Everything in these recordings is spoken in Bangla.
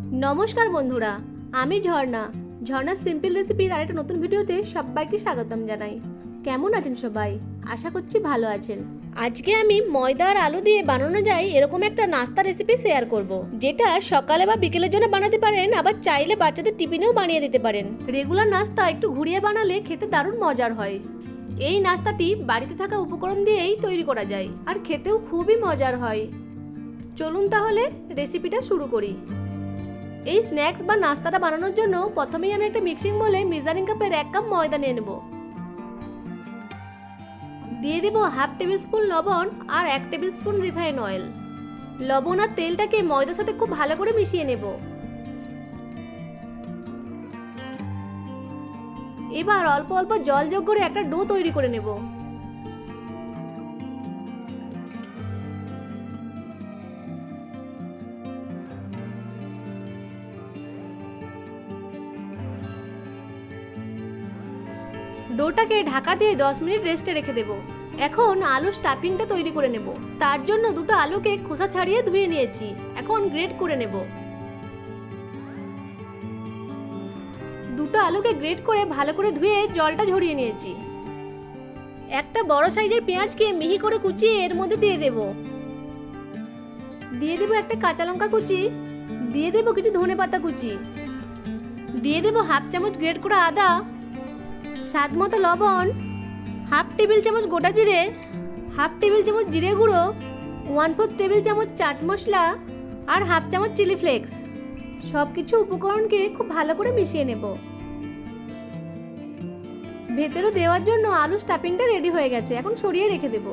নমস্কার বন্ধুরা, আমি ঝর্ণা সিম্পল রেসিপির আরেকটা নতুন ভিডিওতে সবাইকে স্বাগতম জানাই। কেমন আছেন সবাই? আশা করছি ভালো আছেন। আজকে আমি ময়দা আর আলু দিয়ে বানানো যায় এরকম একটা নাস্তা রেসিপি শেয়ার করব, যেটা সকালে বা বিকেলের জন্য বানাতে পারেন, আবার চাইলে বাচ্চাদের টিফিনেও বানিয়ে দিতে পারেন। রেগুলার নাস্তা একটু ঘুরিয়ে বানালে খেতে দারুণ মজার হয়। এই নাস্তাটি বাড়িতে থাকা উপকরণ দিয়েই তৈরি করা যায় আর খেতেও খুবই মজার হয়। চলুন তাহলে রেসিপিটা শুরু করি। এই স্ন্যাক্স বা নাস্তাটা বানানোর জন্য প্রথমেই আমি একটা মিক্সিং বলে মেজারিং কাপের 1 কাপ ময়দা নিয়ে নেব। দিয়ে দেব হাফ টেবিল স্পুন লবণ আর 1 টেবিল স্পুন রিফাইন অয়েল। লবণ আর তেলটাকে ময়দার সাথে খুব ভালো করে মিশিয়ে নেব। এবার অল্প অল্প জল যোগ করে একটা ডো তৈরি করে নেব। ডোটাকে ঢাকা দিয়ে 10 মিনিট রেস্টে রেখে দেব। এখন আলু স্টাফিংটা তৈরি করে নেব। তার জন্য দুটো আলুকে খোসা ছাড়িয়ে ধুয়ে নিয়েছি। এখন গ্রেট করে নেব। দুটো আলুকে গ্রেট করে ভালো করে ধুয়ে জলটা ঝরিয়ে নিয়েছি। একটা বড় সাইজের পেঁয়াজকে মিহি করে কুচিয়ে এর মধ্যে দিয়ে দেব। দিয়ে দেব একটা কাঁচা লঙ্কা কুচি, দিয়ে দেব কিছু ধনেপাতা কুচি, দিয়ে দেব হাফ চামচ গ্রেট করা আদা, স্বাদ মতো লবণ, হাফ টেবিল চামচ গোটা জিরে, হাফ টেবিল চামচ জিরে গুঁড়ো, 1/4 টেবিল চামচ চাট মশলা আর হাফ চামচ চিলি ফ্লেক্স। সব কিছু উপকরণকে খুব ভালো করে মিশিয়ে নেব। ভেতরে দেওয়ার জন্য আলু স্টাফিংটা রেডি হয়ে গেছে, এখন সরিয়ে রেখে দেব।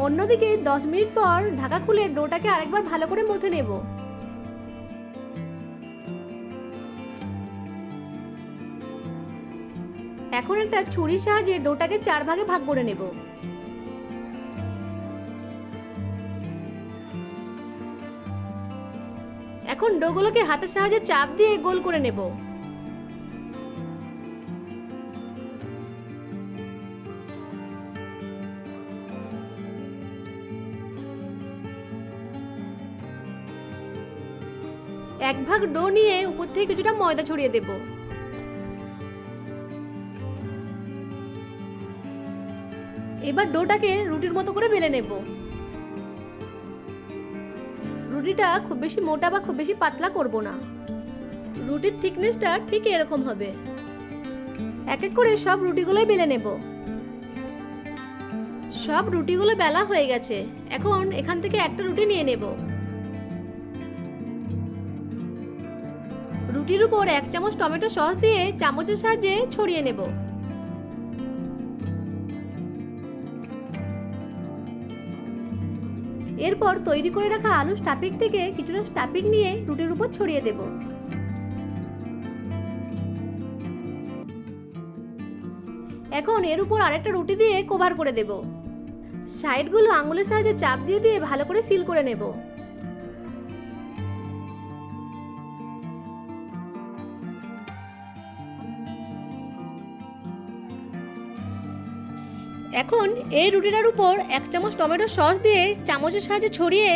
অন্যদিকে 10 মিনিট পর ঢাকা খুলে ডোটাকে আরেকবার ভালো করে মথে নেব। এখন একটা ছুরির সাহায্যে ডোটাকে 4 ভাগে ভাগ করে নেব। এখন ডোগুলোকে হাতের সাহায্যে চাপ দিয়ে গোল করে নেব। এক ভাগ ডো নিয়ে উপর থেকে কিছুটা ময়দা ছড়িয়ে দেব। এবার ডোটাকে রুটির মতো করে বেলে নেব। রুটিটা খুব বেশি মোটা বা খুব বেশি পাতলা করব না। রুটির থিকনেসটা ঠিক এরকম হবে। এক এক করে সব রুটিগুলোই বেলে নেব। সব রুটিগুলো বেলা হয়ে গেছে। এখন এখান থেকে একটা রুটি নিয়ে নেব। রুটির উপর 1 চামচ টমেটো সস দিয়ে চামচের সাহায্যে ছড়িয়ে নেব। এরপর তৈরি করে রাখা আলু স্টাফিং থেকে কিছুটা স্টাফিং নিয়ে রুটির উপর ছড়িয়ে দেব। এখন এর উপর আরেকটা রুটি দিয়ে কভার করে দেব। সাইডগুলো আঙুলের সাহায্যে চাপ দিয়ে দিয়ে ভালো করে সিল করে নেব। এখন এই রুটিটার উপর 1 চামচ টমেটো সস দিয়ে চামচের সাহায্যে ছড়িয়ে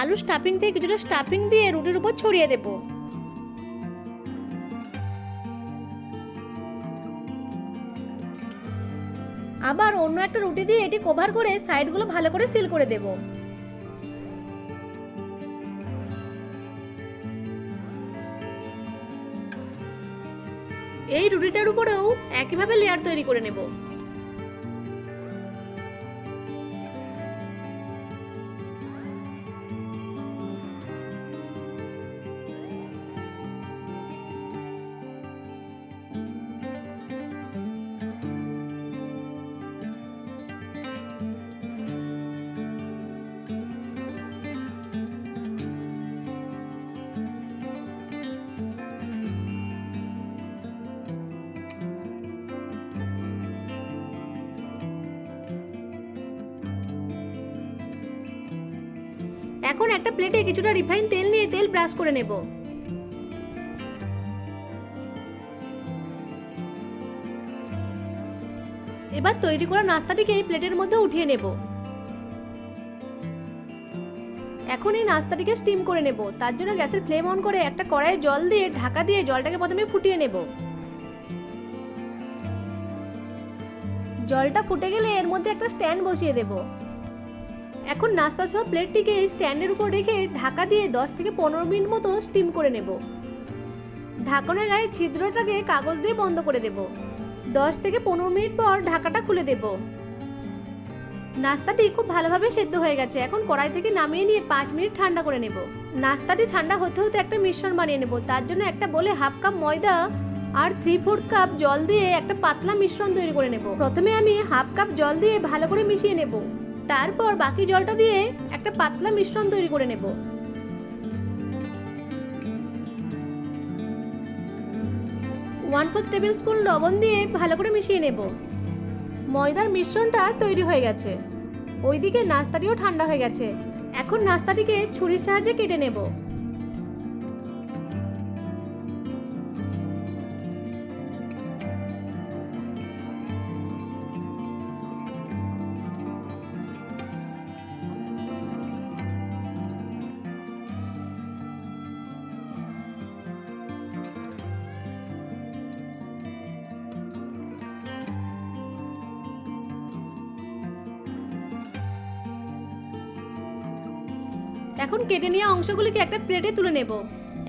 আলু স্টাফিং থেকে কিছুটা স্টাফিং দিয়ে রুটির উপর ছড়িয়ে দেব। আবার অন্য একটা রুটি দিয়ে এটি কভার করে সাইডগুলো ভালো করে সিল করে দেব। এই রুটিটার উপরেও একইভাবে লেয়ার তৈরি করে নেব। এখন একটা প্লেটে কিছুটা রিফাইন তেল নিয়ে তেল ব্রাশ করে নেব। এবার তৈরি করা নাস্তাটিকে এই প্লেটের মধ্যে উঠিয়ে নেব। এখন এই নাস্তাটিকে স্টিম করে নেব। তার জন্য গ্যাসের ফ্লেম অন করে একটা কড়াইয়ে জল দিয়ে ঢাকা দিয়ে জলটাকে প্রথমে ফুটিয়ে নেব। জলটা ফুটে গেলে এর মধ্যে একটা স্ট্যান্ড বসিয়ে দেব। এখন নাস্তা সহ প্লেটটিকে স্ট্যান্ডের উপর রেখে ঢাকা দিয়ে 10 থেকে 15 মিনিট মতো স্টিম করে নেব। ঢাকনের গায়ে ছিদ্রটাকে কাগজ দিয়ে বন্ধ করে দেব। 10 থেকে 15 মিনিট পর ঢাকাটা খুলে দেব। নাস্তাটি খুব ভালোভাবে সেদ্ধ হয়ে গেছে। এখন কড়াই থেকে নামিয়ে নিয়ে 5 মিনিট ঠান্ডা করে নেব। নাস্তাটি ঠান্ডা হতে হতে একটা মিশ্রণ বানিয়ে নেব। তার জন্য একটা বলে হাফ কাপ ময়দা আর 3/4 কাপ জল দিয়ে একটা পাতলা মিশ্রণ তৈরি করে নেব। প্রথমে আমি হাফ কাপ জল দিয়ে ভালো করে মিশিয়ে নেব। তারপর বাকি জলটা দিয়ে একটা পাতলা মিশ্রণ তৈরি করে নেব। 1/4 টেবিল স্পুন লবণ দিয়ে ভালো করে মিশিয়ে নেব। ময়দার মিশ্রণটা তৈরি হয়ে গেছে। ওইদিকে নাস্তাটিও ঠান্ডা হয়ে গেছে। এখন নাস্তাটিকে ছুরির সাহায্যে কেটে নেব। এখন কেটে নেওয়া অংশগুলিকে একটা প্লেটে তুলে নেব।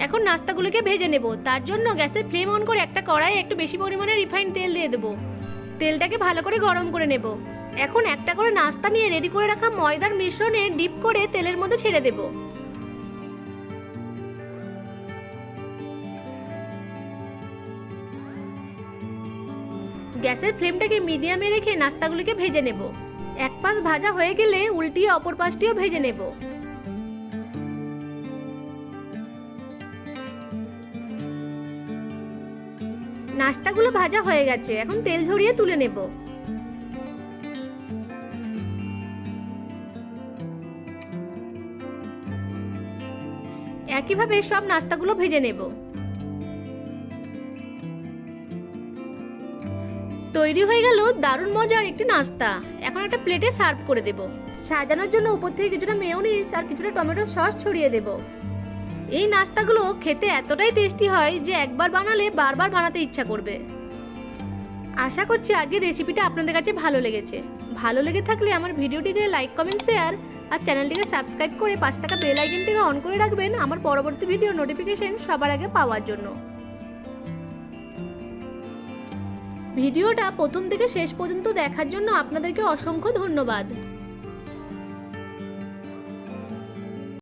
এখন নাস্তাগুলিকে ভেজে নেব। তার জন্য গ্যাসের ফ্লেম অন করে একটা কড়াইয়ে একটু বেশি পরিমাণে রিফাইন্ড তেল দিয়ে দেব। তেলটাকে ভালো করে গরম করে নেব। এখন একটা করে নাস্তা নিয়ে রেডি করে রাখা ময়দার মিশ্রণে ডিপ করে তেলের মধ্যে ছেড়ে দেব। গ্যাসের ফ্লেমটাকে মিডিয়ামে রেখে নাস্তাগুলিকে ভেজে নেব। এক পাশ ভাজা হয়ে গেলে উল্টিয়ে অপর পাশটিও ভেজে নেব। নাস্তাগুলো ভাজা হয়ে গেছে। এখন তেল ঝরিয়ে তুলে নেব। একইভাবে সব নাস্তাগুলো ভেজে নেব। তৈরি হয়ে গেল দারুণ মজার একটি নাস্তা। এখন একটা প্লেটে সার্ভ করে দেব। সাজানোর জন্য উপর থেকে কিছুটা মেয়োনিজ আর কিছুটা টমেটো সস ছড়িয়ে দেব। এই নাস্তাগুলো খেতে এতটাই টেস্টি হয় যে একবার বানালে বারবার বানাতে ইচ্ছা করবে। আশা করছি আজকের রেসিপিটা আপনাদের কাছে ভালো লেগেছে। ভালো লেগে থাকলে আমার ভিডিওটিকে লাইক, কমেন্ট, শেয়ার আর চ্যানেলটিকে সাবস্ক্রাইব করে পাশে থাকা বেল আইকনটিকে অন করে রাখবেন আমার পরবর্তী ভিডিও নোটিফিকেশন সবার আগে পাওয়ার জন্য। ভিডিওটা প্রথম থেকে শেষ পর্যন্ত দেখার জন্য আপনাদেরকে অসংখ্য ধন্যবাদ।